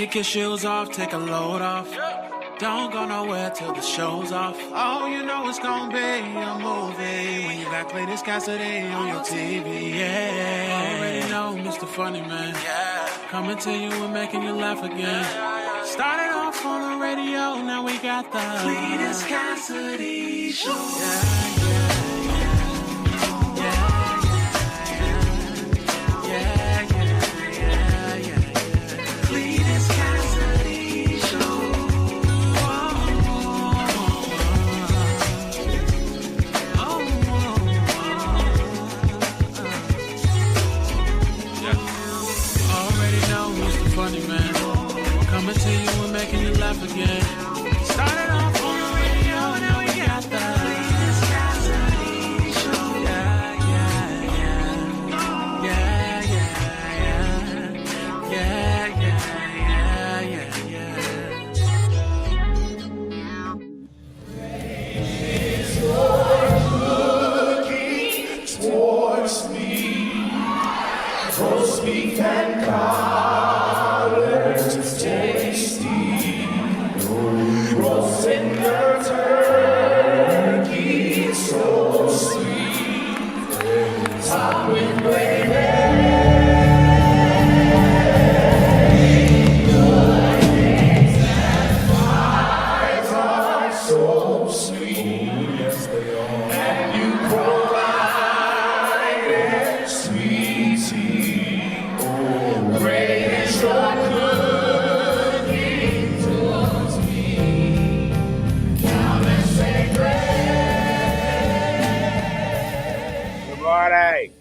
Kick your shoes off, take a load off. Don't go nowhere till the show's off. Oh, you know it's gonna be a movie when you got Cletus Cassidy on your TV. Yeah, already know Mr. Funny Man. Coming to you and making you laugh again. Started off on the radio, now we got the Cletus Cassidy Show. Cletus Cassidy Show. Already know Mr. Funny Man. Coming to you and making you laugh again. Started off on the radio, now we got the Cletus Cassidy Show. Roast beef and collards, tasty. Roast tender turkey, so sweet. Top with gravy. Good eggs and fries are so sweet. Yes, they are. And you provide it sweet tea. Raise your cooking towards me. Come and say grace. Good morning.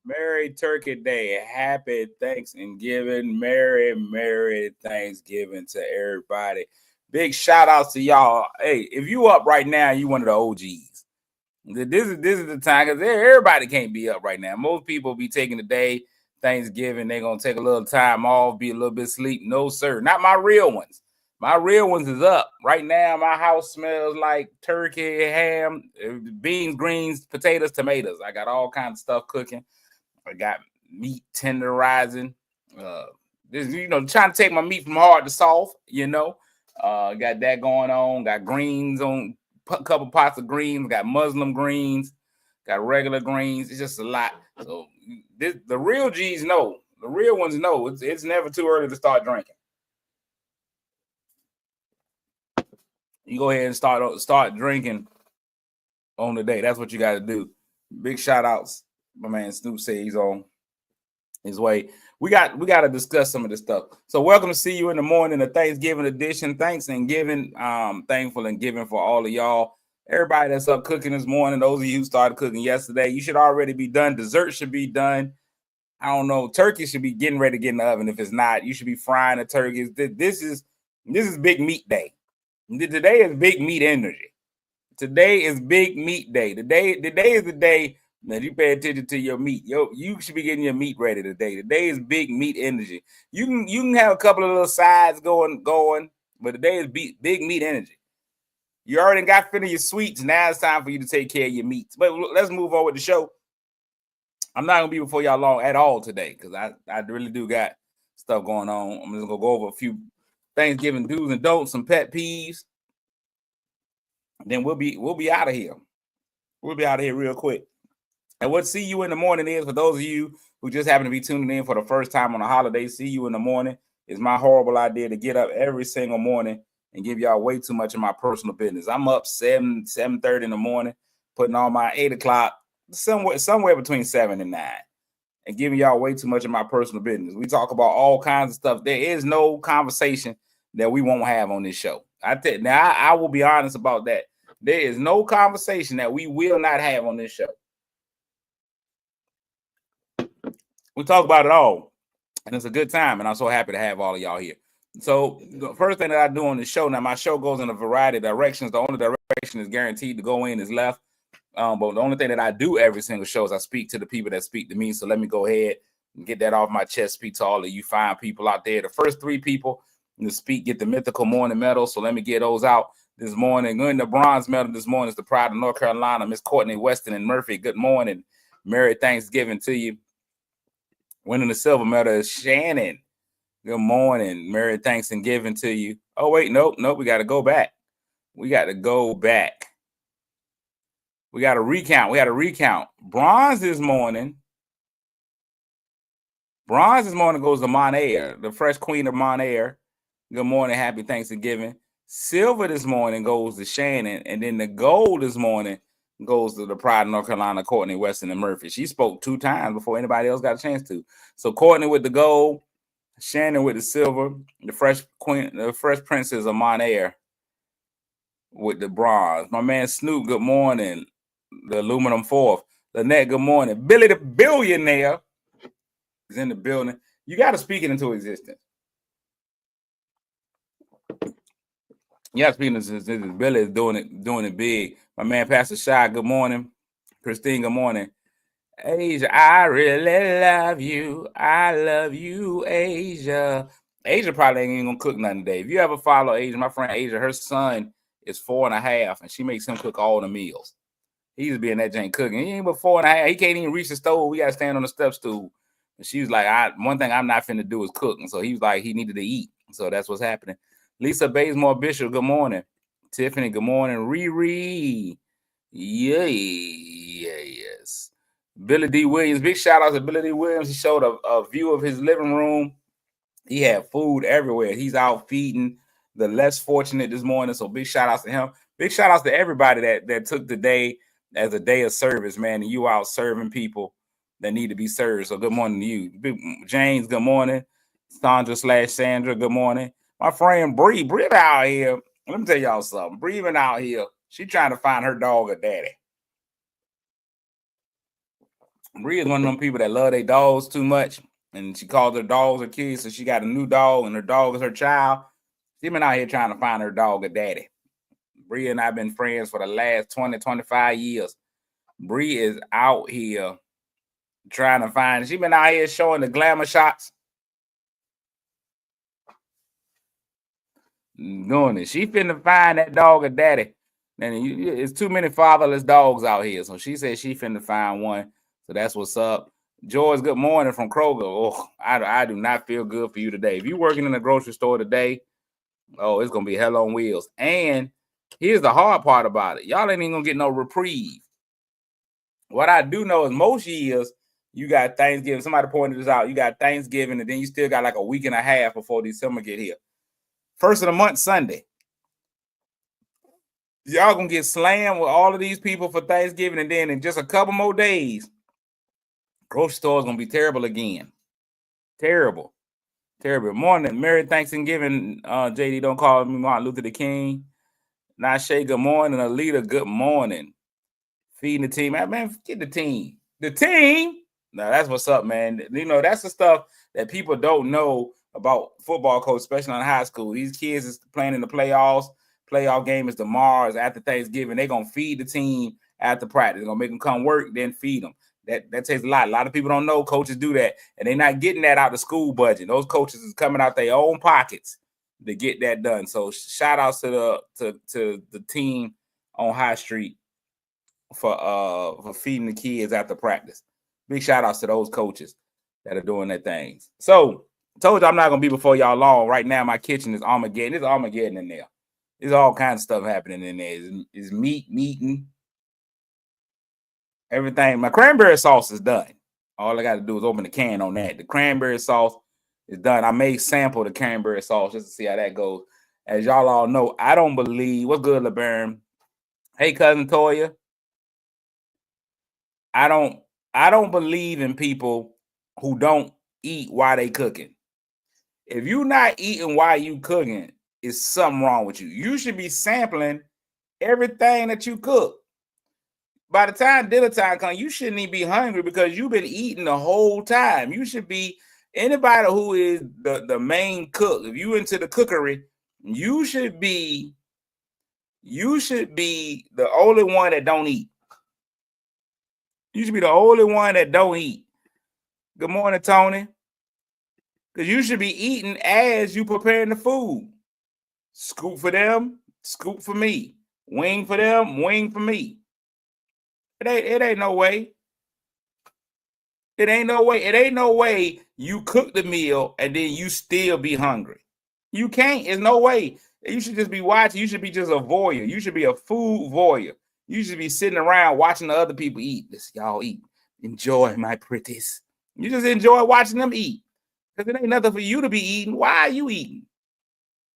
Merry Turkey Day. Happy Thanksgiving. Merry Thanksgiving to everybody. Big shout outs to y'all. Hey, if you up right now, you one of the OGs. This is the time because everybody can't be up right now. Most people be taking the day. Thanksgiving, they're gonna take a little time off, be a little bit sleep. No, sir, not my real ones. My real ones is up right now. My house smells like turkey, ham, beans, greens, potatoes, tomatoes. I got all kinds of stuff cooking. I got meat tenderizing. Trying to take my meat from hard to soft. Got that going on. Got greens on a couple pots of greens. Got Muslim greens. Got regular greens. It's just a lot. So. The real G's know. The real ones know. It's never too early to start drinking. You go ahead and start drinking on the day. That's what you got to do. Big shout outs. My man Snoop said he's on his way. We got to discuss some of this stuff. So welcome to see you in the morning, the Thanksgiving edition. Thanks and giving. Thankful and giving for all of y'all. Everybody that's up cooking this morning, those of you who started cooking yesterday, you should already be done. Dessert should be done. I don't know. Turkey should be getting ready to get in the oven. If it's not, you should be frying the turkeys. This is big meat day. Today is big meat energy. Today is big meat day. Today is the day that you pay attention to your meat. You should be getting your meat ready today. Today is big meat energy. You can have a couple of little sides going, but today is big meat energy. You already got rid of your sweets. Now it's time for you to take care of your meats. But let's move on with the show. I'm not going to be before y'all long at all today because I really do got stuff going on. I'm just going to go over a few Thanksgiving do's and don'ts, some pet peeves. Then we'll be out of here. We'll be out of here real quick. And what See You in the Morning is, for those of you who just happen to be tuning in for the first time on a holiday, See You in the Morning is my horrible idea to get up every single morning and give y'all way too much of my personal business. I'm up 7:30 in the morning, putting on my 8 o'clock, somewhere between 7 and 9, and giving y'all way too much of my personal business. We talk about all kinds of stuff. There is no conversation that we won't have on this show. I will be honest about that. There is no conversation that we will not have on this show. We talk about it all, and it's a good time, and I'm so happy to have all of y'all here. So the first thing that I do on the show, now my show goes in a variety of directions. The only direction is guaranteed to go in is left. But the only thing that I do every single show is I speak to the people that speak to me. So let me go ahead and get that off my chest. Speak to all of you fine people out there. The first 3 people to speak get the mythical morning medal. So let me get those out this morning. Winning the bronze medal this morning is the Pride of North Carolina, Miss Courtney Weston and Murphy. Good morning. Merry Thanksgiving to you. Winning the silver medal is Shannon. Good morning. Merry Thanksgiving to you. Oh, wait, nope. We got to go back. We got to recount. Bronze this morning goes to Monair, the fresh queen of Monair. Good morning. Happy Thanksgiving. Silver this morning goes to Shannon. And then the gold this morning goes to the pride of North Carolina, Courtney Weston and Murphy. She spoke 2 times before anybody else got a chance to. So Courtney with the gold, Shannon with the silver, the fresh princess of Monair with the bronze. My man Snoop, good morning. The aluminum fourth. Lynette, good morning. Billy the billionaire is in the building. You got to speak it into existence. Yeah, speaking of this, Billy is doing it big. My man Pastor Shy, good morning. Christine, good morning. Asia, I really love you. I love you, Asia. Asia probably ain't gonna cook nothing today. If you ever follow Asia, my friend Asia, her son is 4.5, and she makes him cook all the meals. He used to be in that jank cooking. He ain't but 4.5. He can't even reach the stove. We gotta stand on the step stool. And she was like, one thing I'm not finna do is cook. And so he was like, he needed to eat. So that's what's happening. Lisa Bazemore Bishop, good morning. Tiffany, good morning. Riri. Yes. Billy D. Williams, big shout out to Billy D. Williams. He showed a view of his living room. He had food everywhere. He's out feeding the less fortunate this morning. So big shout outs to him. Big shout outs to everybody that took the day as a day of service, man. And you out serving people that need to be served. So good morning to you. Big James, good morning. Sandra, good morning. My friend Bree out here. Let me tell y'all something. Bree out here. She trying to find her dog a daddy. Bree is one of them people that love their dogs too much. And she calls her dogs her kids. So she got a new dog and her dog is her child. She been out here trying to find her dog a daddy. Bree and I have been friends for the last 20, 25 years. Bree is out here trying to find. She been out here showing the glamour shots. Doing it. She finna find that dog a daddy. And it's too many fatherless dogs out here. So she said she finna find one. So that's what's up. George, good morning from Kroger. Oh, I do not feel good for you today. If you're working in a grocery store today, oh, it's going to be hell on wheels. And here's the hard part about it. Y'all ain't even going to get no reprieve. What I do know is most years, you got Thanksgiving. Somebody pointed this out. You got Thanksgiving, and then you still got like a week and a half before December get here. First of the month, Sunday. Y'all going to get slammed with all of these people for Thanksgiving, and then in just a couple more days, grocery store is going to be terrible again. Terrible. Morning. Merry Thanksgiving, JD. Don't call me Martin Luther the King. Nashe, good morning. Alita, good morning. Feeding the team. Man, get the team. The team. Now, that's what's up, man. You know, that's the stuff that people don't know about football coach, especially in high school. These kids is playing in the playoffs. Playoff game is tomorrow. It's after Thanksgiving. They're going to feed the team after practice. They're going to make them come work, then feed them. That takes a lot. A lot of people don't know coaches do that, and they're not getting that out of the school budget. Those coaches is coming out their own pockets to get that done. So shout outs to the team on High Street for feeding the kids after practice. Big shout outs to those coaches that are doing their things. So told you I'm not gonna be before y'all long. Right now, my kitchen is Armageddon. There's Armageddon in there. There's all kinds of stuff happening in there. Is meeting. Everything. My cranberry sauce is done. All I got to do is open the can on that. The cranberry sauce is done. I may sample the cranberry sauce just to see how that goes. As y'all all know, I don't believe. What's good, LeBaron? Hey, cousin Toya. I don't believe in people who don't eat while they cooking. If you're not eating while you cooking, it's something wrong with you. You should be sampling everything that you cook. By the time dinner time comes, you shouldn't even be hungry because you've been eating the whole time. You should be, anybody who is the main cook, if you into the cookery, you should be the only one that don't eat. You should be the only one that don't eat. Good morning, Tony. Because you should be eating as you preparing the food. Scoop for them, scoop for me. Wing for them, wing for me. It ain't no way. It ain't no way. It ain't no way you cook the meal and then you still be hungry. You can't. There's no way. You should just be watching. You should be just a voyeur. You should be a food voyeur. You should be sitting around watching the other people eat. Listen, y'all eat. Enjoy, my pretties. You just enjoy watching them eat. Because it ain't nothing for you to be eating. Why are you eating?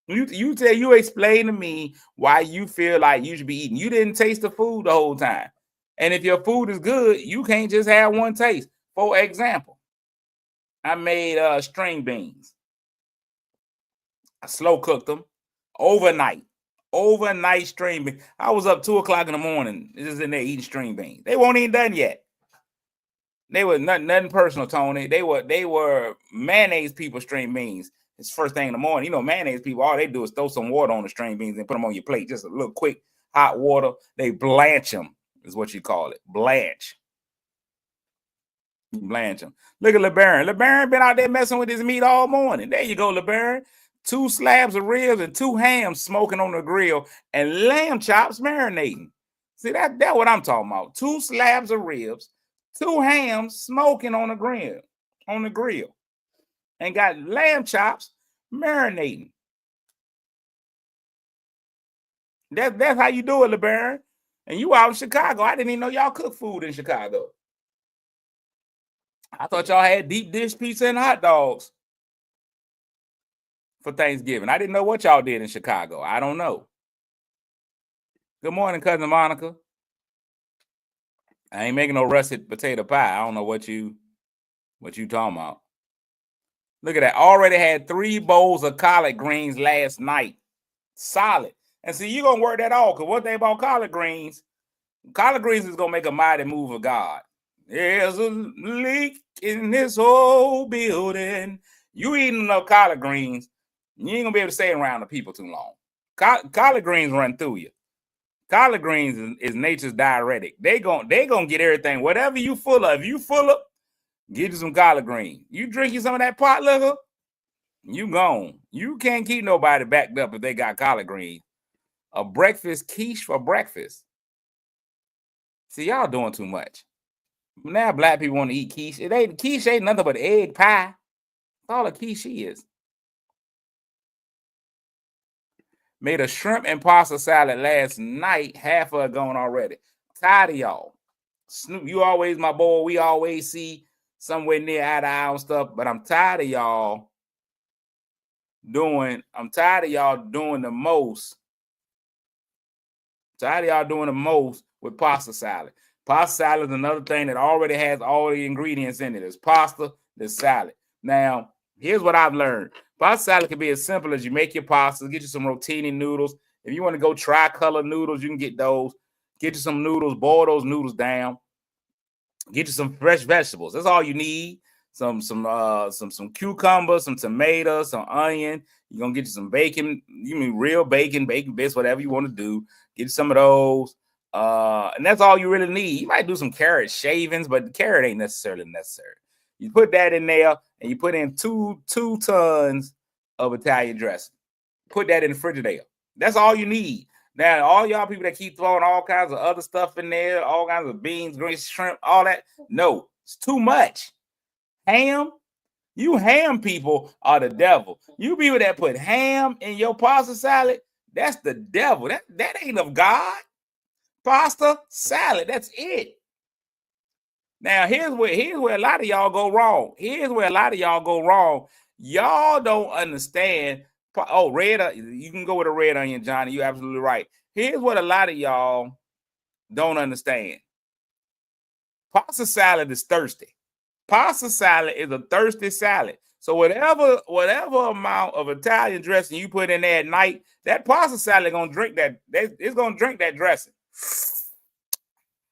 You explain to me why you feel like you should be eating. You didn't taste the food the whole time. And if your food is good, you can't just have one taste. For example, I made string beans. I slow cooked them overnight. Overnight string beans. I was up 2 o'clock in the morning, just in there eating string beans. They weren't even done yet. They were nothing personal, Tony. They were mayonnaise people string beans. It's first thing in the morning. You know, mayonnaise people, all they do is throw some water on the string beans and put them on your plate. Just a little quick hot water. They blanch them, is what you call it. Blanch. Blanch them. Look at LeBaron. LeBaron been out there messing with his meat all morning. There you go, LeBaron. 2 slabs of ribs and 2 hams smoking on the grill and lamb chops marinating. See, that's what I'm talking about. 2 slabs of ribs, 2 hams smoking on the grill, and got lamb chops marinating. That's how you do it, LeBaron. And you out in Chicago. I didn't even know y'all cook food in Chicago. I thought y'all had deep dish pizza and hot dogs for Thanksgiving. I didn't know what y'all did in Chicago. I don't know. Good morning, cousin Monica. I ain't making no russet potato pie. I don't know what you talking about. Look at that. Already had 3 bowls of collard greens last night. Solid. And see, you're going to work that off, because one thing about collard greens is going to make a mighty move of God. There's a leak in this whole building. You eating enough collard greens, you ain't going to be able to stay around the people too long. Collard greens run through you. Collard greens is nature's diuretic. They gonna get everything. Whatever you full of, if you full of, get you some collard greens. You drink you some of that pot liquor, you gone. You can't keep nobody backed up if they got collard greens. A breakfast quiche for breakfast. See, y'all doing too much. Now black people want to eat quiche. Quiche ain't nothing but egg pie. That's all a quiche is. Made a shrimp and pasta salad last night. Half of it gone already. Tired of y'all. Snoop, you always my boy. We always see somewhere near eye to eye on stuff. But I'm tired of y'all doing the most. Tired of y'all doing the most with pasta salad. Pasta salad is another thing that already has all the ingredients in it. There's pasta, there's salad. Now, here's what I've learned. Pasta salad can be as simple as you make your pasta, get you some rotini noodles. If you want to go tricolor noodles, you can get those. Get you some noodles, boil those noodles down. Get you some fresh vegetables. That's all you need. Some cucumbers, some tomatoes, some onion. You're gonna get you some bacon. You mean real bacon bits, whatever you want to do. Get you some of those. And that's all you really need. You might do some carrot shavings, but the carrot ain't necessarily necessary. You put that in there, and you put in two tons of Italian dressing. Put that in the Frigidaire. That's all you need. Now, all y'all people that keep throwing all kinds of other stuff in there, all kinds of beans, greens, shrimp, all that. No, it's too much. Ham, you ham people are the devil. You people that put ham in your pasta salad, that's the devil. That ain't of God. Pasta salad, that's it. Now, here's where a lot of y'all go wrong. Y'all don't understand. Oh, red, you can go with a red onion, Johnny. You're absolutely right. Here's what a lot of y'all don't understand. Pasta salad is thirsty. Pasta salad is a thirsty salad. So whatever amount of Italian dressing you put in there at night, that pasta salad gonna drink that. It's gonna drink that dressing.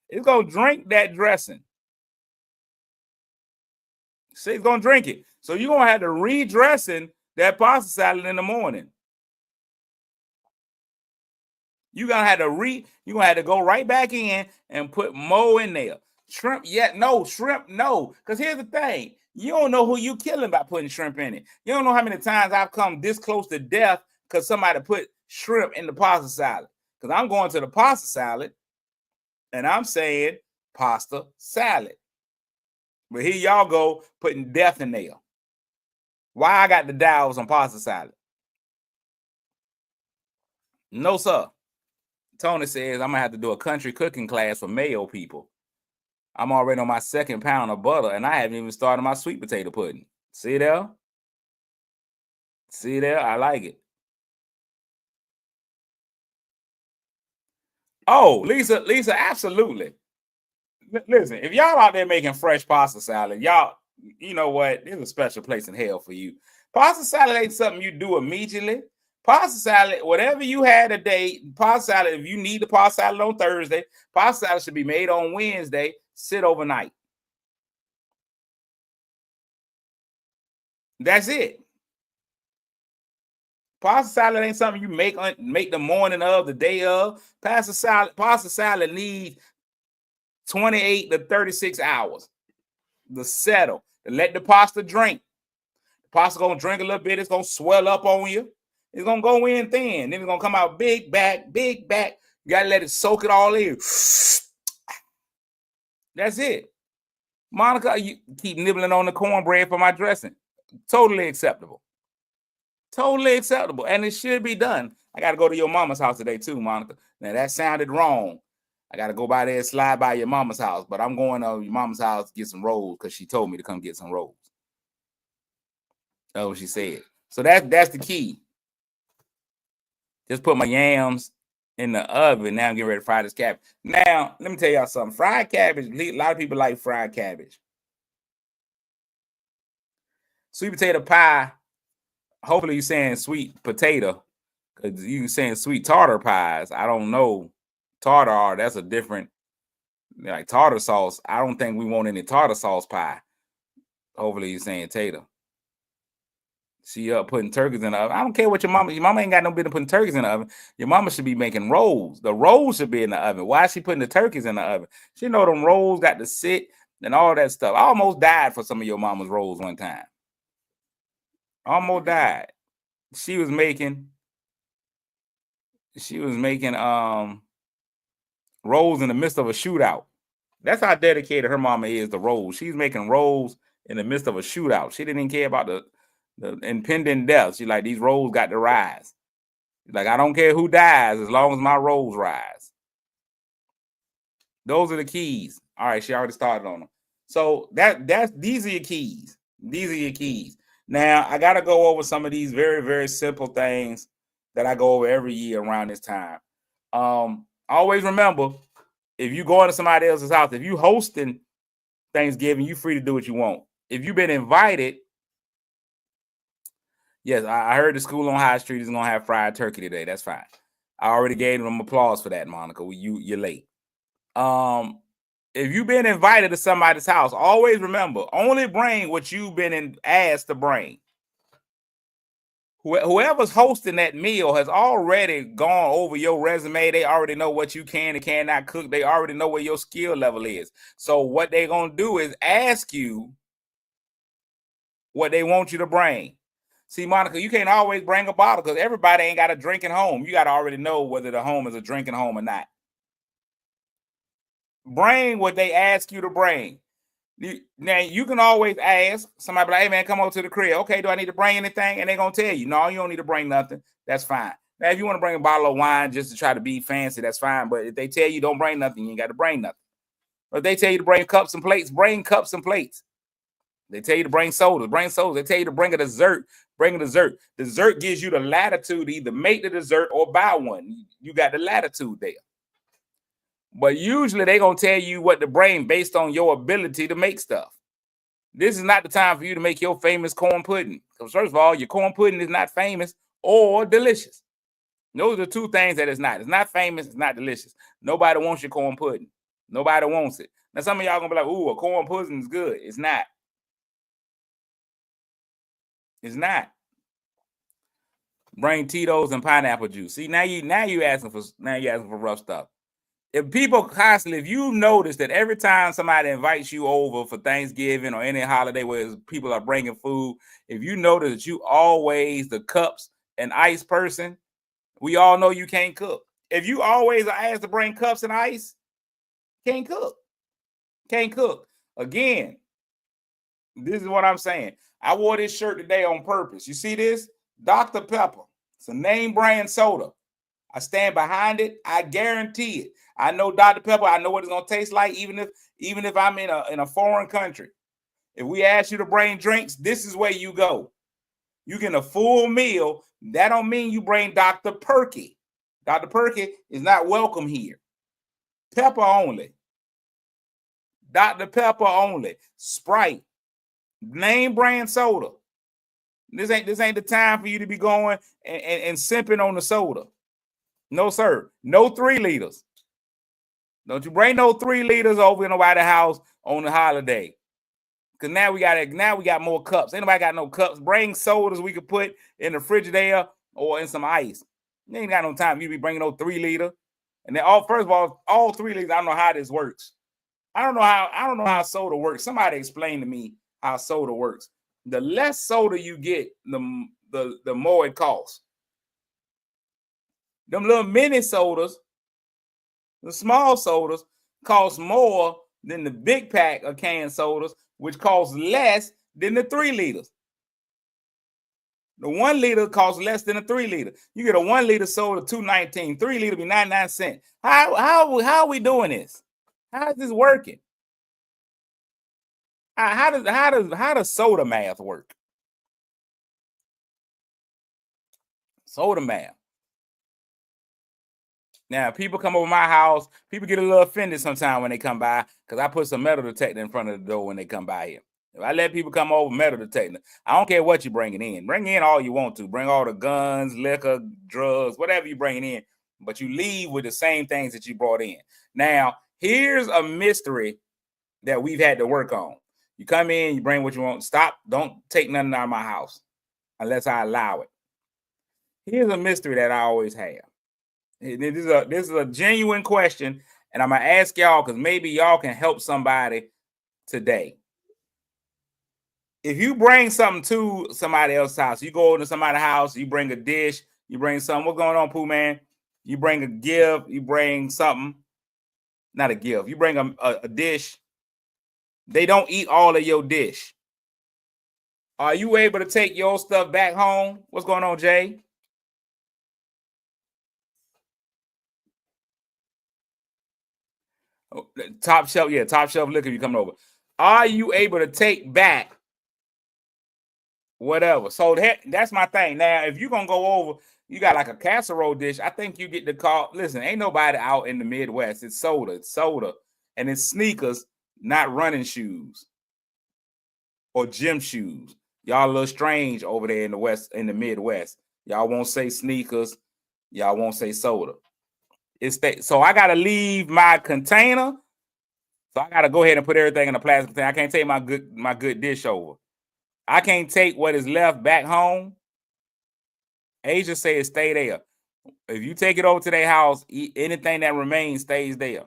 It's gonna drink that dressing. See, it's gonna drink it. So you're gonna have to redressing that pasta salad in the morning. You're gonna have to go right back in and put more in there. Shrimp, no. Because here's the thing. You don't know who you killing by putting shrimp in it. You don't know how many times I've come this close to death because somebody put shrimp in the pasta salad. Because I'm going to the pasta salad and I'm saying pasta salad. But here y'all go putting death in there. Why I got the dowels on pasta salad? No, sir. Tony says I'm gonna have to do a country cooking class for Mayo people. I'm already on my 2nd pound of butter, and I haven't even started my sweet potato pudding. See there? See there? I like it. Oh, Lisa, absolutely. Listen, if y'all out there making fresh pasta salad, y'all, you know what? There's a special place in hell for you. Pasta salad ain't something you do immediately. Pasta salad, whatever you had today, pasta salad, if you need the pasta salad on Thursday, pasta salad should be made on Wednesday, sit overnight. That's it. Pasta salad ain't something you make the morning of, the day of. Pasta salad needs 28 to 36 hours to settle, to let the pasta drink. The pasta gonna drink a little bit, it's gonna swell up on you. It's gonna go in thin, then it's gonna come out big back. You gotta let it soak it all in. That's it. Monica, you keep nibbling on the cornbread for my dressing. Totally acceptable. Totally acceptable. And it should be done. I got to go to your mama's house today too, Monica. Now that sounded wrong. I got to go by there and slide by your mama's house. But I'm going to your mama's house to get some rolls because she told me to come get some rolls. That's what she said. So that's the key. Just put my yams in the oven. Now I'm getting ready to fry this cabbage. Now, let me tell y'all something. Fried cabbage, a lot of people like fried cabbage. Sweet potato pie. Hopefully you're saying sweet potato, because you saying sweet tartar pies. I don't know. Tartar, that's a different, like tartar sauce. I don't think we want any tartar sauce pie. Hopefully you're saying tater. She up putting turkeys in the oven. I don't care what your mama ain't got no business putting turkeys in the oven. Your mama should be making rolls. The rolls should be in the oven. Why is she putting the turkeys in the oven? She know them rolls got to sit and all that stuff. I almost died for some of your mama's rolls one time. Almost died. She was making rolls in the midst of a shootout. That's how dedicated her mama is to rolls. She's making rolls in the midst of a shootout. She didn't even care about the impending death. She's like, these rolls got to rise. She's like, I don't care who dies as long as my rolls rise. Those are the keys. All right, she already started on them. So these are your keys. These are your keys. Now, I got to go over some of these very, very simple things that I go over every year around this time. Always remember, if you go into somebody else's house, if you hosting Thanksgiving, you're free to do what you want. If you've been invited, yes, I heard the school on High Street is going to have fried turkey today. That's fine. I already gave them applause for that, Monica. You're late. If you've been invited to somebody's house, always remember, only bring what you've been asked to bring. Whoever's hosting that meal has already gone over your resume. They already know what you can and cannot cook. They already know where your skill level is. So what they're going to do is ask you what they want you to bring. See, Monica, you can't always bring a bottle because everybody ain't got a drinking home. You got to already know whether the home is a drinking home or not. Bring what they ask you to bring. Now, you can always ask somebody, like, hey, man, come over to the crib. Okay, do I need to bring anything? And they're going to tell you, no, you don't need to bring nothing. That's fine. Now, if you want to bring a bottle of wine just to try to be fancy, that's fine. But if they tell you don't bring nothing, you ain't got to bring nothing. But if they tell you to bring cups and plates, bring cups and plates. They tell you to bring sodas, bring sodas. They tell you to bring a dessert, bring a dessert. Dessert gives you the latitude to either make the dessert or buy one. You got the latitude there. But usually they're going to tell you what to bring based on your ability to make stuff. This is not the time for you to make your famous corn pudding. Because first of all, your corn pudding is not famous or delicious. Those are the two things that it's not. It's not famous. It's not delicious. Nobody wants your corn pudding. Nobody wants it. Now, some of y'all going to be like, ooh, a corn pudding is good. It's not. It's not. Bring Tito's and pineapple juice. See, now you asking for rough stuff. If people constantly, if you notice that every time somebody invites you over for Thanksgiving or any holiday where people are bringing food, if you notice that you always the cups and ice person, we all know you can't cook. If you always are asked to bring cups and ice, can't cook. Can't cook. Again, This is what I'm saying. I wore this shirt today on purpose. You see this? Dr. Pepper. It's a name brand soda. I stand behind it. I guarantee it. I know Dr. Pepper. I know what it's gonna taste like, even if I'm in a foreign country. If we ask you to bring drinks, this is where you go. You get a full meal. That don't mean you bring Dr. Perky. Dr. Perky is not welcome here. Pepper only. Dr. Pepper only. Sprite. Name brand soda. This ain't the time for you to be going and simping on the soda. No, sir. No 3 liters. Don't you bring no 3 liters over in nobody's house on the holiday. Because now we got more cups. Ain't nobody got no cups. Bring sodas we could put in the Frigidaire or in some ice. You ain't got no time. You be bringing no 3 liter. And then first of all 3 liters, I don't know how this works. I don't know how soda works. Somebody explain to me how soda works. The less soda you get, the more it costs. Them little mini sodas, the small sodas, cost more than the big pack of canned sodas, which costs less than the 3 liters. The 1 liter costs less than a 3 liter. You get a 1 liter soda, $2.19. 3 liter be 99 cents. How are we doing this? How is this working? How does soda math work? Soda math. Now, people come over my house. People get a little offended sometimes when they come by because I put some metal detector in front of the door when they come by here. If I let people come over metal detector, I don't care what you're bringing in. Bring in all you want to. Bring all the guns, liquor, drugs, whatever you're bringing in. But you leave with the same things that you brought in. Now, here's a mystery that we've had to work on. You come in, you bring what you want. Stop. Don't take nothing out of my house unless I allow it. Here's a mystery that I always have. This is a genuine question, and I'm going to ask y'all because maybe y'all can help somebody today. If you bring something to somebody else's house, you go into somebody's house, you bring a dish, you bring something. What's going on, Pooh Man? You bring a gift, you bring something. Not a gift. You bring a dish. They don't eat all of your dish. Are you able to take your stuff back home? What's going on, Jay? Oh, top shelf liquor you coming over. Are you able to take back whatever? So that's my thing. Now, if you're gonna go over, you got like a casserole dish. I think you get the call. Listen, ain't nobody out in the Midwest. It's soda, and it's sneakers, not running shoes or gym shoes. Y'all a little strange over there in the Midwest. Y'all won't say sneakers. Y'all won't say soda. So I gotta leave my container. So I gotta go ahead and put everything in a plastic container. I can't take my good dish over. I can't take what is left back home. Asia says stay there. If you take it over to their house, anything that remains stays there.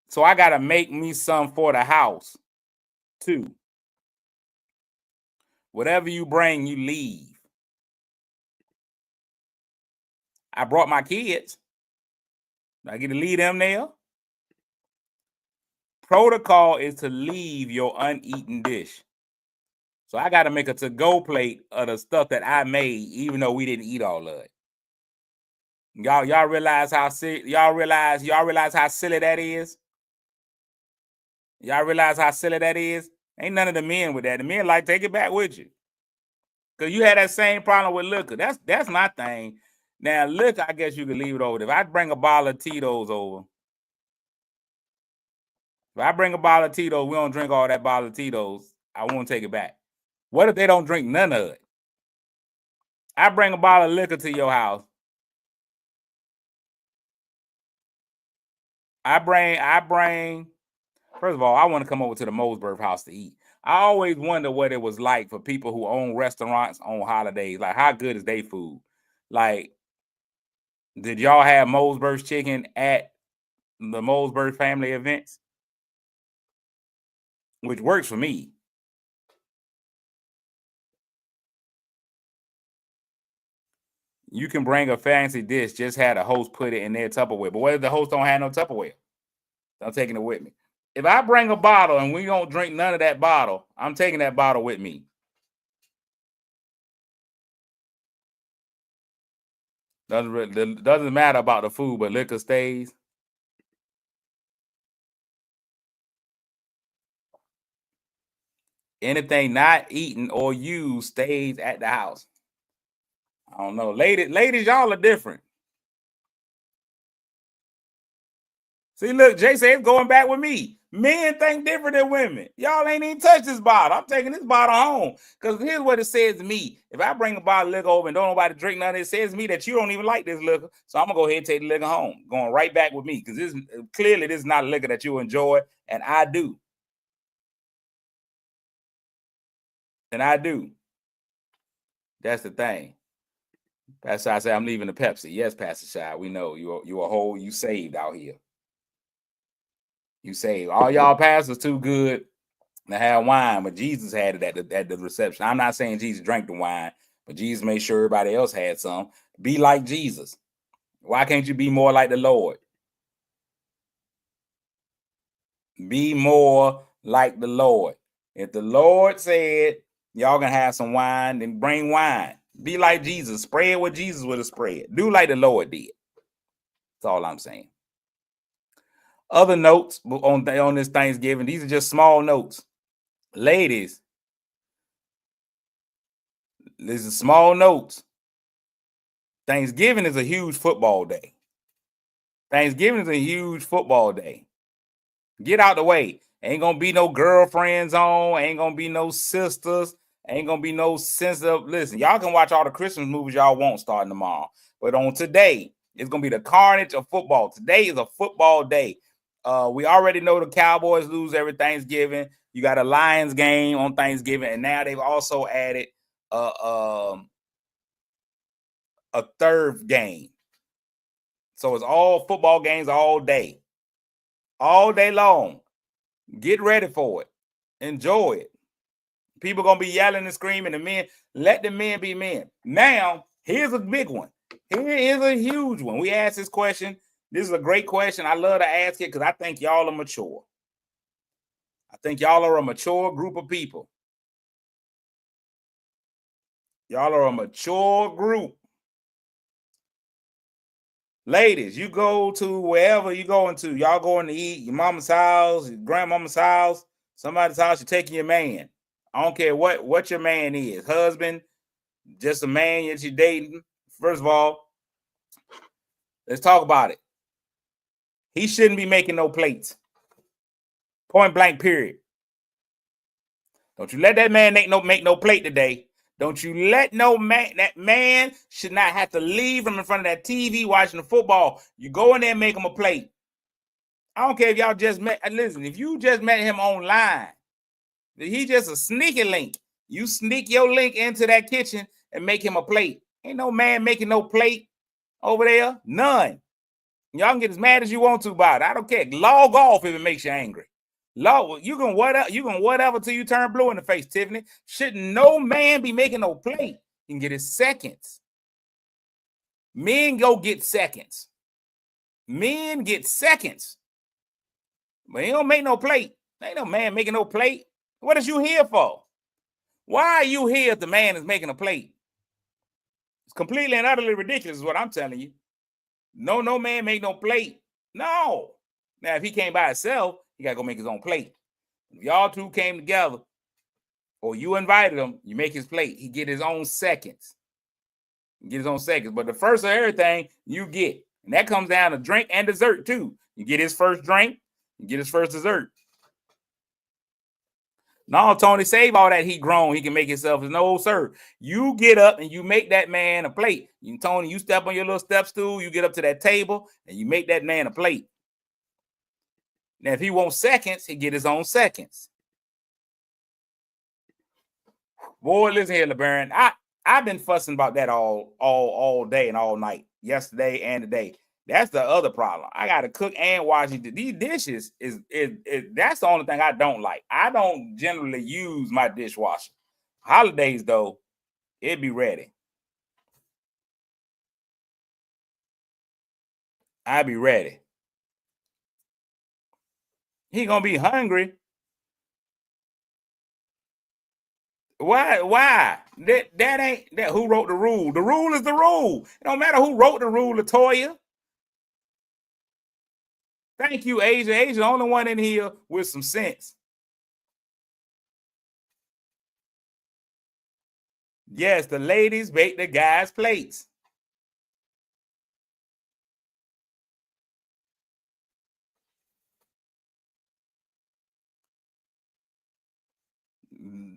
So I gotta make me some for the house too. Whatever you bring, you leave. I brought my kids. I get to leave them there. Protocol is to leave your uneaten dish. So I got to make a to-go plate of the stuff that I made, even though we didn't eat all of it. Y'all realize how y'all realize how silly that is? Y'all realize how silly that is? Ain't none of the men with that. The men like take it back with you. Because you had that same problem with liquor. That's my thing. Now, liquor, I guess you could leave it over. If I bring a bottle of Tito's over, we don't drink all that bottle of Tito's, I won't take it back. What if they don't drink none of it? I bring a bottle of liquor to your house. I bring, first of all, I want to come over to the Mosberg house to eat. I always wonder what it was like for people who own restaurants on holidays. Like, how good is their food? Like, did y'all have Mosberg's chicken at the Mosberg family events? Which works for me. You can bring a fancy dish, just had a host put it in their Tupperware. But what if the host don't have no Tupperware? I'm taking it with me. If I bring a bottle and we don't drink none of that bottle, I'm taking that bottle with me. Doesn't matter about the food, but liquor stays. Anything not eaten or used stays at the house. I don't know. Ladies, y'all are different. See, look, Jay said it's going back with me. Men think different than women. Y'all ain't even touched this bottle. I'm taking this bottle home. Because here's what it says to me. If I bring a bottle of liquor over and don't nobody drink none of it, says to me that you don't even like this liquor. So I'm going to go ahead and take the liquor home. Going right back with me. Because this is not a liquor that you enjoy. And I do. And I do. That's the thing. Pastor Shy said, I'm leaving the Pepsi. Yes, Pastor Shy, we know you a whole, you saved out here. You saved. All y'all pastors too good to have wine, but Jesus had it at the reception. I'm not saying Jesus drank the wine, but Jesus made sure everybody else had some. Be like Jesus. Why can't you be more like the Lord? Be more like the Lord. If the Lord said y'all gonna have some wine, then bring wine. Be like Jesus. Spread what Jesus would have spread. Do like the Lord did. That's all I'm saying. Other notes on this Thanksgiving. These are just small notes. Ladies, these are small notes. Thanksgiving is a huge football day. Thanksgiving is a huge football day. Get out the way. Ain't gonna be no girlfriends on. Ain't gonna be no sisters. Ain't gonna be no sense of, listen, y'all can watch all the Christmas movies y'all want starting tomorrow. But on today, it's gonna be the carnage of football. Today is a football day. We already know the Cowboys lose every Thanksgiving. You got a Lions game on Thanksgiving, and now they've also added a third game. So it's all football games all day long. Get ready for it. Enjoy it. People gonna be yelling and screaming. The men, let the men be men. Now, here's a big one. Here is a huge one. We asked this question. This is a great question. I love to ask it because I think y'all are mature. I think y'all are a mature group of people. Y'all are a mature group. Ladies, you go to wherever you going to. Y'all going to eat, your mama's house, your grandmama's house, somebody's house, you're taking your man. I don't care what your man is. Husband, just a man that you're dating. First of all, let's talk about it. He shouldn't be making no plates. Point blank, period. Don't you let that man make no plate today. Don't you let no man, that man should not have to leave from in front of that TV watching the football. You go in there and make him a plate. I don't care if y'all just met. Listen, if you just met him online, he just a sneaky link. You sneak your link into that kitchen and make him a plate. Ain't no man making no plate over there. None. Y'all can get as mad as you want to about it. I don't care. Log off if it makes you angry. You can whatever till you turn blue in the face, Tiffany. Shouldn't no man be making no plate. He can get his seconds. Men go get seconds. Men get seconds. But he don't make no plate. Ain't no man making no plate. What is you here for? Why are you here if the man is making a plate? It's completely and utterly ridiculous is what I'm telling you. No man make no plate. No. Now, if he came by himself, he got to go make his own plate. If y'all two came together or you invited him, you make his plate. He get his own seconds. But the first of everything you get. And that comes down to drink and dessert too. You get his first drink, you get his first dessert. No, Tony, save all that. He grown. He can make himself. No, sir. You get up and you make that man a plate. Tony, you step on your little step stool. You get up to that table and you make that man a plate. Now, if he wants seconds, he get his own seconds. Boy, listen here, LeBaron. I've been fussing about that all day and all night, yesterday and today. That's the other problem. I got to cook and wash these dishes. Is that's the only thing I don't like. I don't generally use my dishwasher. Holidays though, it be ready. I be ready. He gonna be hungry. Why? That ain't that who wrote the rule. The rule is the rule. It don't matter who wrote the rule, Latoya. Thank you, Asia. Asia, the only one in here with some sense. Yes, the ladies make the guys' plates.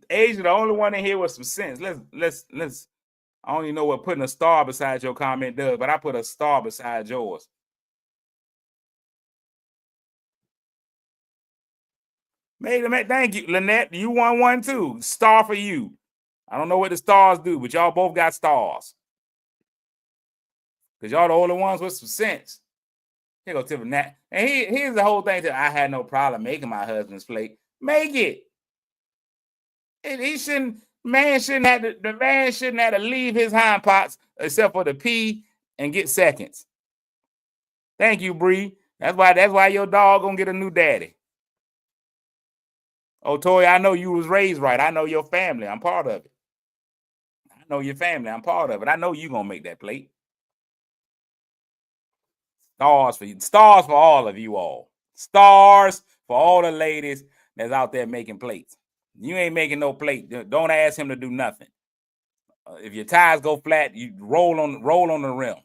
Asia, the only one in here with some sense. Let's. I don't even know what putting a star beside your comment does, but I put a star beside yours. Thank you, Lynette. You won one too. Star for you. I don't know what the stars do, but y'all both got stars. Because y'all the only ones with some sense. Here go Tiffany. And here's the whole thing that I had no problem making my husband's plate. Make it. He shouldn't. The man shouldn't have to leave his hind parts except for the pee and get seconds. Thank you, Bree. That's why your dog gonna get a new daddy. Oh, Toy, I know you was raised right. I know your family. I'm part of it. I know your family. I'm part of it. I know you gonna make that plate. Stars for you. Stars for all of you all. Stars for all the ladies that's out there making plates. You ain't making no plate. Don't ask him to do nothing. If your tires go flat, you roll on the rim.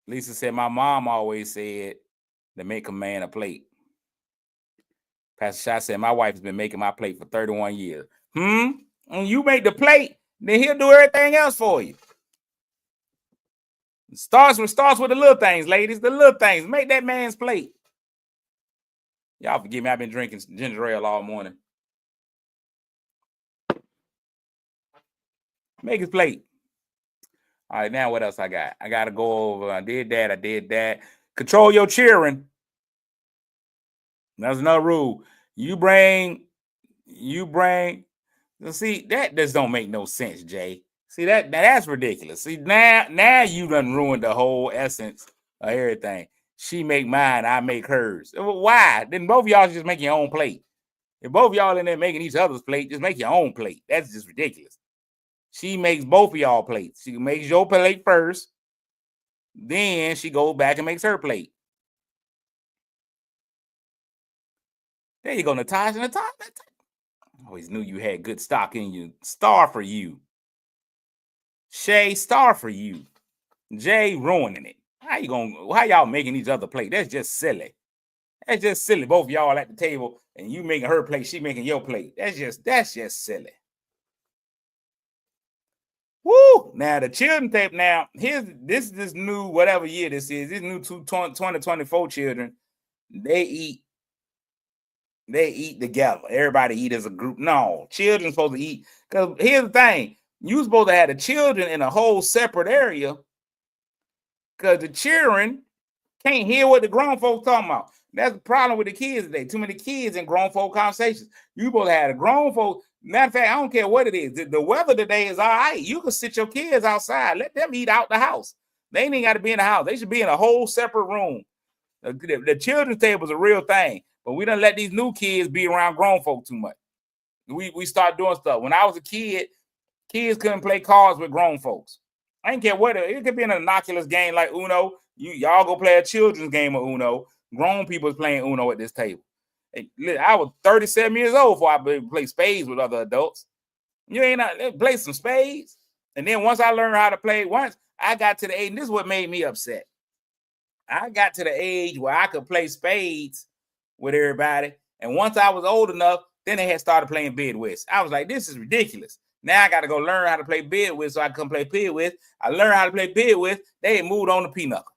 Lisa said, my mom always said to make a man a plate. Pastor Shah said, my wife has been making my plate for 31 years. When you make the plate, then he'll do everything else for you. It starts with the little things, ladies. The little things. Make that man's plate. Y'all forgive me. I've been drinking ginger ale all morning. Make his plate. All right, now what else I got? I got to go over. I did that. Control your cheering. That's another rule. You bring. See, that just don't make no sense, Jay. See, that's ridiculous. See, now you done ruined the whole essence of everything. She make mine, I make hers. Why? Then both of y'all just make your own plate. If both of y'all in there making each other's plate, just make your own plate. That's just ridiculous. She makes both of y'all plates. She makes your plate first. Then she goes back and makes her plate. There you go, Natasha. I always knew you had good stock in you. Star for you. Shay, star for you. Jay ruining it. How y'all making each other plate? That's just silly. That's just silly. Both of y'all at the table and you making her plate, she making your plate. That's just silly. Woo! Now the children tape. Now this new whatever year this is. This new 2024 children. They eat together. Everybody eat as a group. No, children supposed to eat. Because here's the thing: you supposed to have the children in a whole separate area. Because the children can't hear what the grown folks talking about. That's the problem with the kids today. Too many kids in grown folk conversations. You supposed to have the grown folks. Matter of fact, I don't care what it is. The weather today is all right. You can sit your kids outside. Let them eat out the house. They ain't got to be in the house. They should be in a whole separate room. The children's table is a real thing. But we don't let these new kids be around grown folk too much. We start doing stuff. When I was a kid, kids couldn't play cards with grown folks. I didn't care what it could be an innocuous game like Uno. Y'all go play a children's game of Uno. Grown people is playing Uno at this table. I was 37 years old before I played spades with other adults. You ain't play some spades. And then once I learned how to play, I got to the age, and this is what made me upset. I got to the age where I could play spades with everybody. And once I was old enough, then they had started playing bid whist. I was like, this is ridiculous. Now I got to go learn how to play bid whist so I can come play bid whist. I learned how to play bid whist. They had moved on to pinochle.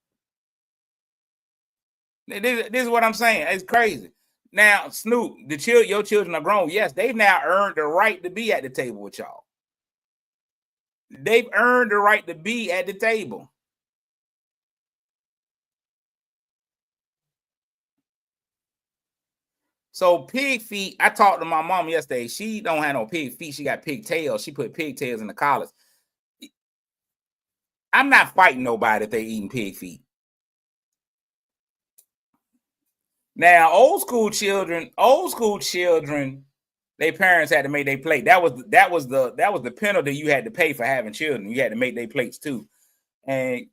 This is what I'm saying. It's crazy. Now, Snoop, your children are grown. Yes, they've now earned the right to be at the table with y'all. They've earned the right to be at the table. So pig feet, I talked to my mom yesterday. She don't have no pig feet. She got pigtails. She put pigtails in the collars. I'm not fighting nobody if they eating pig feet. Now, old school children, their parents had to make their plate. That was the penalty you had to pay for having children. You had to make their plates too. And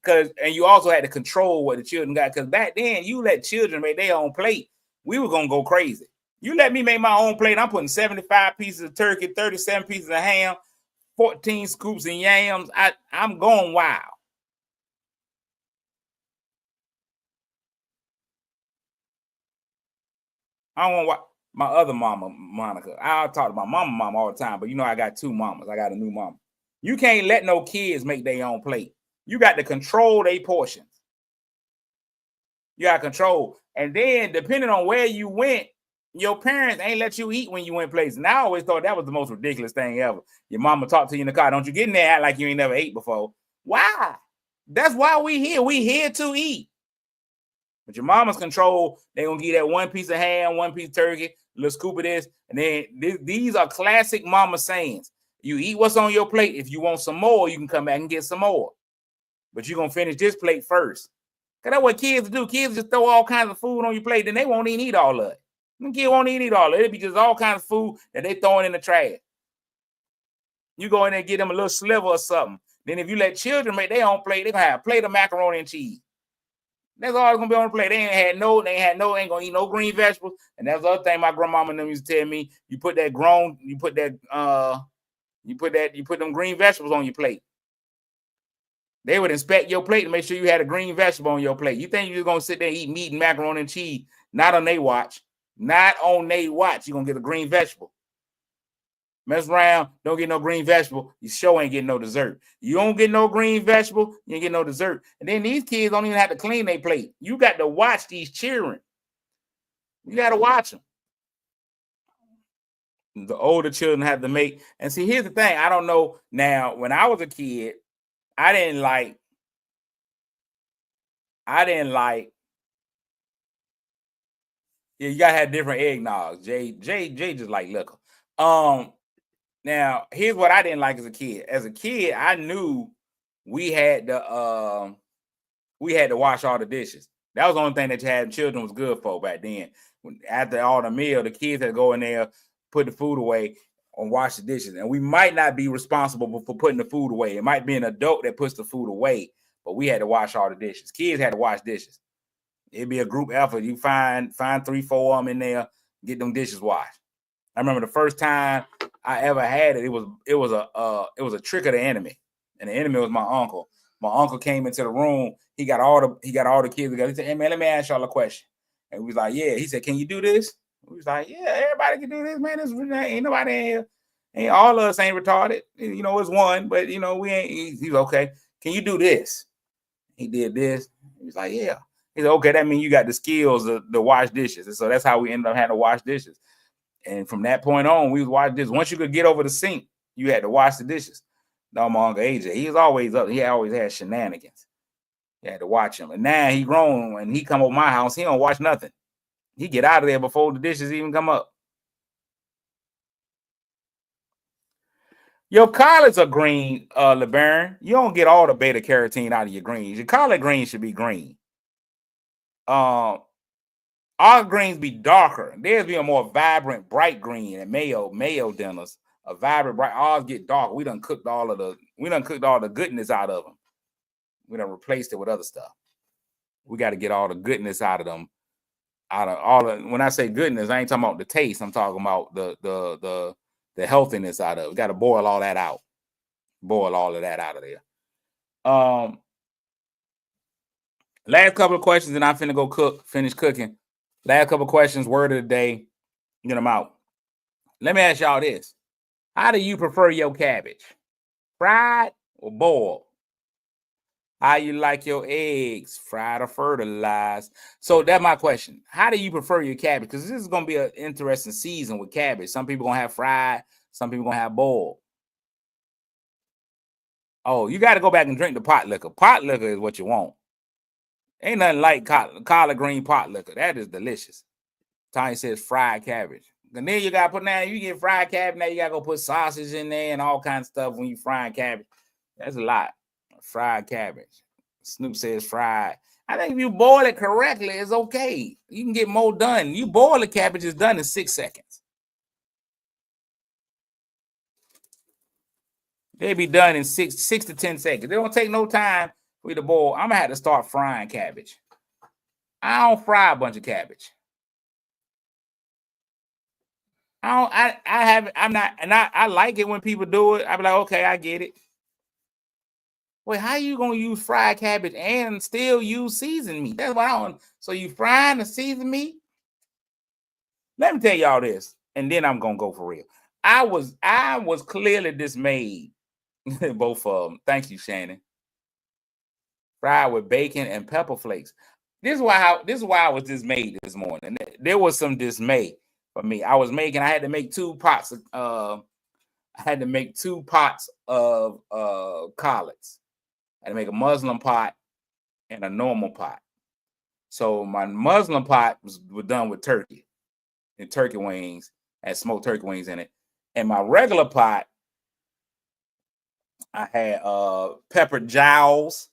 you also had to control what the children got. Because back then, you let children make their own plate, we were gonna go crazy. You let me make my own plate, I'm putting 75 pieces of turkey, 37 pieces of ham, 14 scoops of yams. I'm going wild. I don't want my other mama, Monica. I talk to my mama all the time, but you know I got two mamas. I got a new mama. You can't let no kids make their own plate. You got to control their portions. You got control. And then depending on where you went, your parents ain't let you eat when you went places. And I always thought that was the most ridiculous thing ever. Your mama talked to you in the car. Don't you get in there act like you ain't never ate before. Why? That's why we here. We here to eat. But your mama's control, they're going to give you that one piece of ham, one piece of turkey, a little scoop of this. And then these are classic mama sayings. You eat what's on your plate. If you want some more, you can come back and get some more. But you're going to finish this plate first. Because that's what kids do. Kids just throw all kinds of food on your plate, then they won't even eat all of it. The kid won't even eat all of it. It'll be just all kinds of food that they throwing in the trash. You go in there and get them a little sliver or something. Then if you let children make their own plate, they're going to have a plate of macaroni and cheese. That's all that's gonna be on the plate. They ain't gonna eat no green vegetables. And that's the other thing my grandmama and them used to tell me. You put them green vegetables on your plate. They would inspect your plate to make sure you had a green vegetable on your plate. You think you're just gonna sit there and eat meat and macaroni and cheese? Not on their watch. Not on their watch. You're gonna get a green vegetable. Mess around, don't get no green vegetable. You sure ain't getting no dessert. You don't get no green vegetable, you ain't get no dessert. And then these kids don't even have to clean their plate. You got to watch these children. You got to watch them. The older children have to make. And see, here's the thing. I don't know. Now, when I was a kid, I didn't like. Yeah, you gotta have different eggnogs. Jay just like liquor. Now, here's what I didn't like as a kid. As a kid, I knew we had to wash all the dishes. That was the only thing that you had children was good for back then. After all the meal, the kids had to go in there, put the food away, and wash the dishes. And we might not be responsible for putting the food away. It might be an adult that puts the food away, but we had to wash all the dishes. Kids had to wash dishes. It'd be a group effort. You find 3, 4 of them in there, get them dishes washed. I remember the first time I ever had it. It was a trick of the enemy, and the enemy was my uncle. My uncle came into the room. He got all the kids together. He said, "Hey man, let me ask y'all a question." And we was like, "Yeah." He said, "Can you do this?" We was like, "Yeah, everybody can do this, man. This ain't nobody in here. Ain't all of us ain't retarded. You know, it's one, but you know we ain't." He's okay. "Can you do this?" He did this. He was like, "Yeah." He said, "Okay, that means you got the skills to wash dishes." And so that's how we ended up having to wash dishes. And from that point on, we was watching this. Once you could get over the sink, you had to wash the dishes. No, my uncle AJ, he was always up. He always had shenanigans. You had to watch him. And now he grown. When he come over my house, he don't watch nothing. He get out of there before the dishes even come up. Your collards are green, LeBaron. You don't get all the beta carotene out of your greens. Your collard greens should be green. Our greens be darker. Theirs be a more vibrant, bright green. And Mayo dinners, a vibrant, bright. Ours get dark. We done cooked all the goodness out of them. We done replaced it with other stuff. We got to get all the goodness out of them. When I say goodness, I ain't talking about the taste. I'm talking about the healthiness out of it. We got to boil all that out. Boil all of that out of there. Last couple of questions, and I'm finna go finish cooking. Last couple of questions, word of the day, get them out. Let me ask y'all this. How do you prefer your cabbage? Fried or boiled? How you like your eggs? Fried or fertilized? So that's my question. How do you prefer your cabbage? Because this is going to be an interesting season with cabbage. Some people going to have fried. Some people going to have boiled. Oh, you got to go back and drink the pot liquor. Pot liquor is what you want. Ain't nothing like collard green pot liquor. That is delicious. Tanya says fried cabbage. And then you got to put now, you get fried cabbage. Now you got to go put sausage in there and all kinds of stuff when you frying cabbage. That's a lot. Fried cabbage. Snoop says fried. I think if you boil it correctly, it's okay. You can get more done. You boil the cabbage, it's done in 6 seconds. They'll be done in 6 to 10 seconds. They don't take no time for you to boil. I'm gonna have to start frying cabbage. I don't fry a bunch of cabbage. I like it when people do it. I be like, okay, I get it. Wait, how you gonna use fried cabbage and still use seasoned meat? That's what I don't. So you frying the seasoned meat? Let me tell y'all this, and then I'm gonna go for real. I was clearly dismayed. Both of them. Thank you, Shannon. Fried with bacon and pepper flakes. This is why I was dismayed this morning. There was some dismay for me. I had to make 2 pots of collards. I had to make a Muslim pot and a normal pot. So my Muslim pot was done with turkey and turkey wings, had smoked turkey wings in it. And my regular pot, I had peppered jowls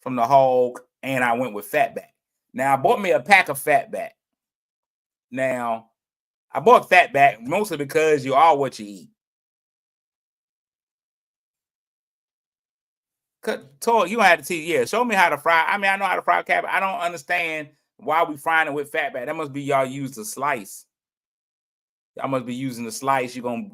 from the hog, and I went with fatback. Now I bought me a pack of fatback. Now I bought fatback mostly because you are what you eat. Toy, you don't have to teach. Yeah, show me how to fry. I mean, I know how to fry cabbage. I don't understand why we frying it with fatback. That must be y'all use the slice. Y'all must be using the slice. You're gonna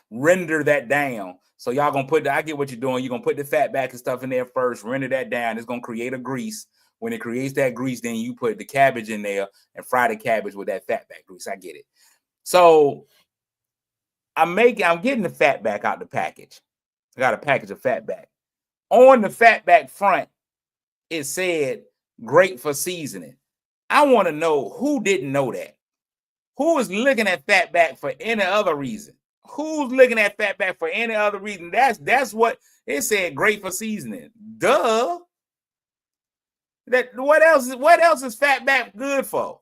render that down. So y'all gonna put. I get what you're doing. You're gonna put the fatback and stuff in there first. Render that down. It's gonna create a grease. When it creates that grease, then you put the cabbage in there and fry the cabbage with that fatback grease. I get it. So I'm getting the fatback out the package. I got a package of fatback. On the fatback front, it said great for seasoning. I want to know who didn't know that. Who is looking at fatback for any other reason? Who's looking at fatback for any other reason? That's what it said, great for seasoning. Duh. What else is fatback good for?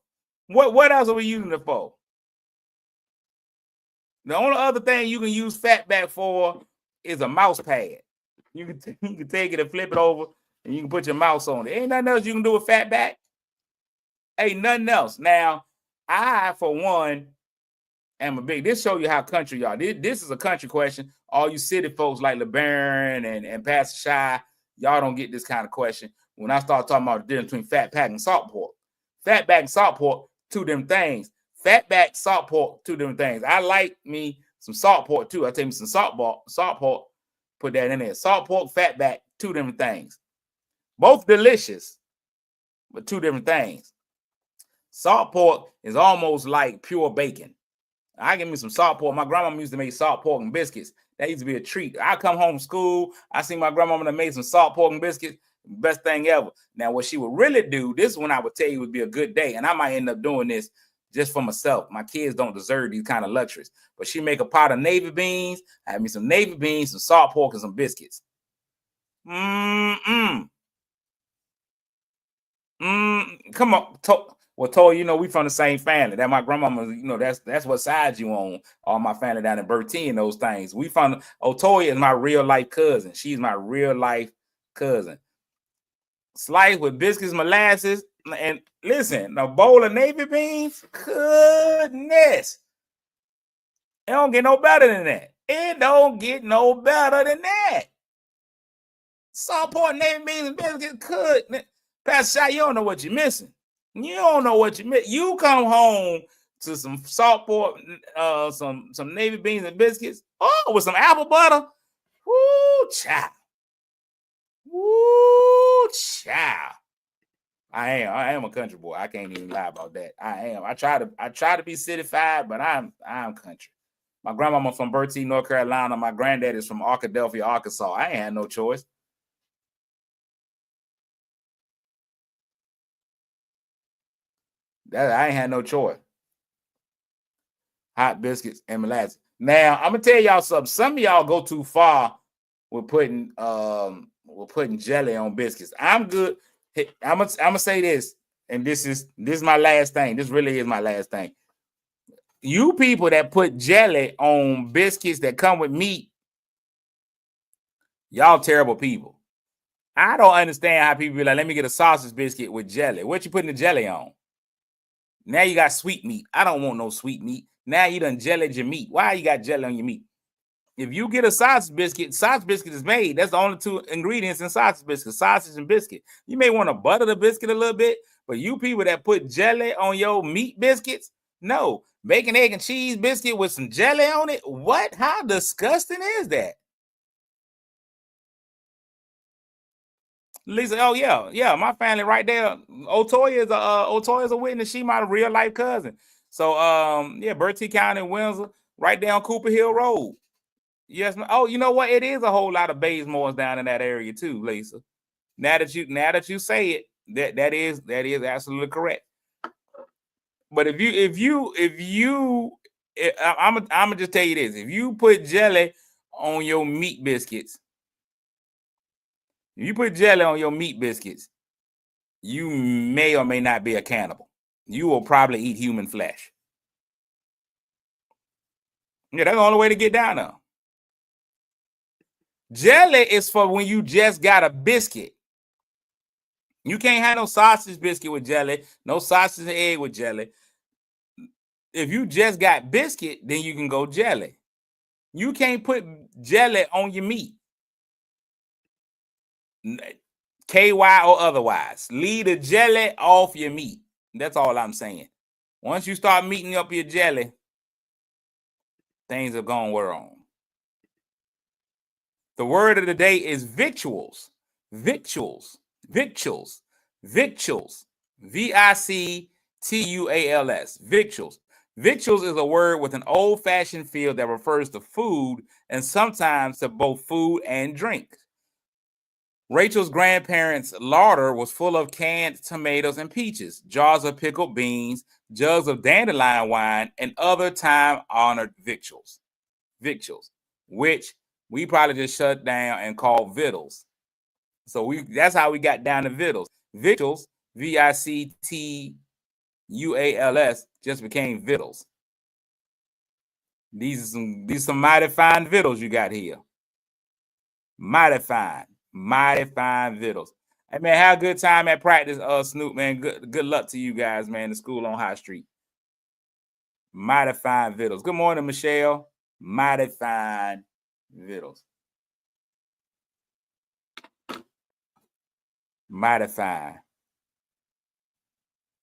What else are we using it for? The only other thing you can use fatback for is a mouse pad. You can take it and flip it over, and you can put your mouse on it. Ain't nothing else you can do with fatback. Ain't nothing else. Now, I, for one, am a big. This show you how country y'all. This is a country question. All you city folks like LeBaron and Pastor Shy, y'all don't get this kind of question. When I start talking about the difference between fatback and salt pork. Fatback and salt pork, 2 different things. Fatback, salt pork, 2 different things. I like me some salt pork too. I take me some salt pork. Put that in there. Salt pork, fatback, 2 different things. Both delicious, but 2 different things. Salt pork is almost like pure bacon. I give me some salt pork. My grandma used to make salt pork and biscuits. That used to be a treat. I come home from school. I see my grandma that made some salt pork and biscuits. Best thing ever. Now, what she would really do, this one I would tell you would be a good day. And I might end up doing this just for myself. My kids don't deserve these kind of luxuries. But she make a pot of navy beans. I have me some navy beans, some salt pork, and some biscuits. Come on. Well, Toy, you know, we from the same family. That my grandmama, you know, that's what side you on. All my family down in Bertie and those things. We from Toya is my real life cousin. She's my real life cousin. Sliced with biscuits, molasses, and listen, a bowl of navy beans. Goodness, it don't get no better than that. It don't get no better than that. Salt pork, navy beans, and biscuits. Good. Pastor Shy, you don't know what you're missing. You don't know what you miss. You come home to some salt pork, some navy beans and biscuits. Oh, with some apple butter. Woo, child. Woo, child. I am a country boy. I can't even lie about that. I am. I try to be citified, but I'm country. My grandmama from Bertie, North Carolina. My granddad is from Arkadelphia, Arkansas. I ain't had no choice. I ain't had no choice. Hot biscuits and molasses. Now I'm gonna tell y'all something. Some of y'all go too far with putting jelly on biscuits. I'm good. I'm gonna say this, and this is my last thing. This really is my last thing. You people that put jelly on biscuits that come with meat, y'all terrible people. I don't understand how people be like, let me get a sausage biscuit with jelly. What you putting the jelly on? Now you got sweet meat. I don't want no sweet meat. Now you done jellied your meat. Why you got jelly on your meat? If you get a sausage biscuit is made. That's the only two ingredients in sausage biscuit, sausage and biscuit. You may want to butter the biscuit a little bit, but you people that put jelly on your meat biscuits, no. Bacon, egg, and cheese biscuit with some jelly on it? What? How disgusting is that? Lisa, oh yeah, my family right there. Otoya is a witness. She my real life cousin. So yeah, Bertie County, Windsor, right there on Cooper Hill Road. Yes. Oh, you know what? It is a whole lot of Bazemores down in that area too, Lisa. Now that you say it, that is absolutely correct. But I'm gonna just tell you this: if you put jelly on your meat biscuits, you may or may not be a cannibal. You will probably eat human flesh. Yeah, that's the only way to get down there. Jelly is for when you just got a biscuit. You can't have no sausage biscuit with jelly, no sausage and egg with jelly. If you just got biscuit, then you can go jelly. You can't put jelly on your meat. KY or otherwise. Leave the jelly off your meat. That's all I'm saying. Once you start meeting up your jelly, things are going wrong. The word of the day is victuals. Victuals. Victuals. Victuals. VICTUALS. Victuals. Victuals is a word with an old-fashioned feel that refers to food and sometimes to both food and drink. Rachel's grandparents' larder was full of canned tomatoes and peaches, jars of pickled beans, jugs of dandelion wine, and other time-honored victuals. Victuals, which we probably just shut down and called victuals. So that's how we got down to victuals. Victuals, VICTUALS, just became victuals. These are some mighty fine victuals you got here. Mighty fine victuals. Hey man, have a good time at practice, Snoop, man. Good luck to you guys, man. The school on High Street. Mighty fine victuals. Good morning, Michelle. Mighty fine victuals. Mighty fine.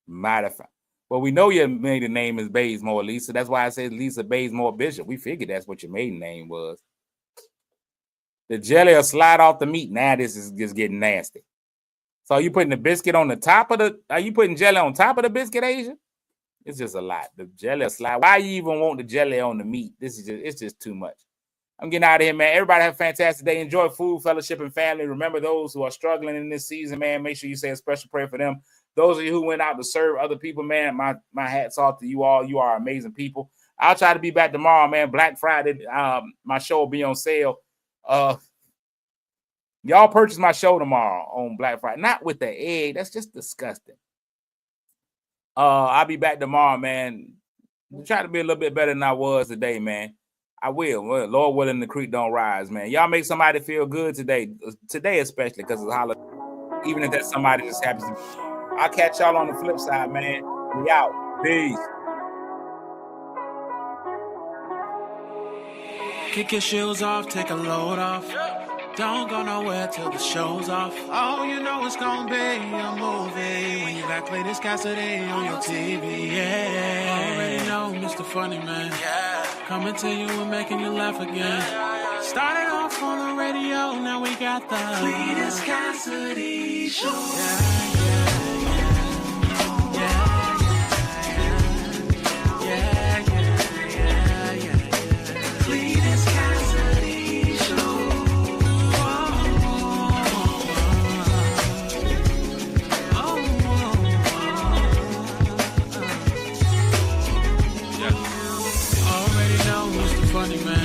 Mighty fine. Well, we know your maiden name is Bazemore, Lisa. That's why I said Lisa Bazemore Bishop. We figured that's what your maiden name was. The jelly will slide off the meat. Now this is just getting nasty. So are you putting the biscuit on the top of the? Are you putting jelly on top of the biscuit, Asia? It's just a lot. The jelly will slide. Why you even want the jelly on the meat? It's just too much. I'm getting out of here, man. Everybody have a fantastic day. Enjoy food, fellowship, and family. Remember those who are struggling in this season, man. Make sure you say a special prayer for them. Those of you who went out to serve other people, man, my hat's off to you all. You are amazing people. I'll try to be back tomorrow, man. Black Friday, my show will be on sale. Y'all purchase my show tomorrow on Black Friday. Not with the egg. That's just disgusting. I'll be back tomorrow, man. Try to be a little bit better than I was today, man. I will. Well, Lord willing, the creek don't rise, man. Y'all make somebody feel good today especially because it's holiday. Even if that's somebody just happens to be. I'll catch y'all on the flip side, man. We out. Peace. Kick your shoes off, take a load off. Don't go nowhere till the show's off. Oh, you know it's gonna be a movie when you got Cletus Cassidy on your TV. Yeah, already know Mr. Funny Man. Yeah, coming to you and making you laugh again. Started off on the radio, now we got the Cletus Cassidy Show. Yeah. Funny Man.